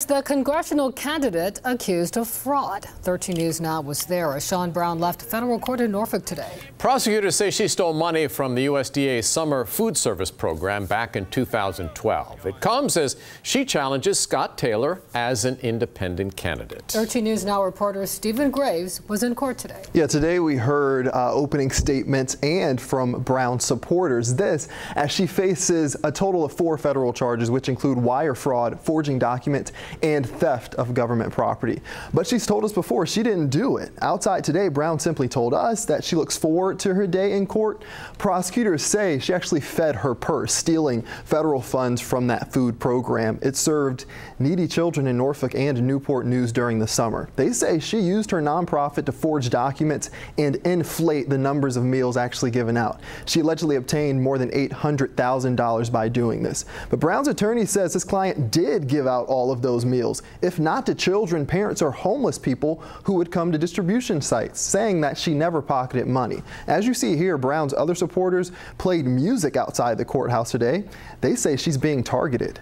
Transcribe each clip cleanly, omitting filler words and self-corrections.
The congressional candidate accused of fraud. 13 News Now was there as Sean Brown left federal court in Norfolk today. Prosecutors say she stole money from the USDA's summer food service program back in 2012. It comes as she challenges Scott Taylor as an independent candidate. 13 News Now reporter Stephen Graves was in court today. Yeah, today we heard opening statements and from Brown supporters. This as she faces a total of 4 federal charges, which include wire fraud, forging documents, and theft of government property. But she's told us before she didn't do it. Outside today, Brown simply told us that she looks forward to her day in court. Prosecutors say she actually fed her purse, stealing federal funds from that food program. It served needy children in Norfolk and Newport News during the summer. They say she used her nonprofit to forge documents and inflate the numbers of meals actually given out. She allegedly obtained more than $800,000 by doing this. But Brown's attorney says his client did give out all of those meals, if not to children, parents, or homeless people who would come to distribution sites, saying that she never pocketed money. As you see here, Brown's other supporters played music outside the courthouse today. They say she's being targeted.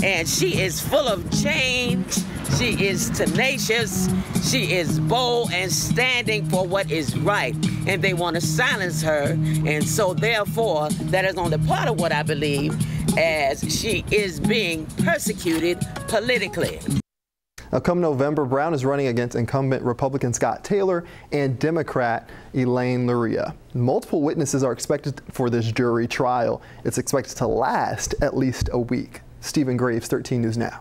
And she is full of change. She is tenacious. She is bold and standing for what is right. And they want to silence her. And so therefore, that is only part of what I believe, as she is being persecuted politically. Now, come November, Brown is running against incumbent Republican Scott Taylor and Democrat Elaine Luria. Multiple witnesses are expected for this jury trial. It's expected to last at least a week. Stephen Graves, 13 News Now.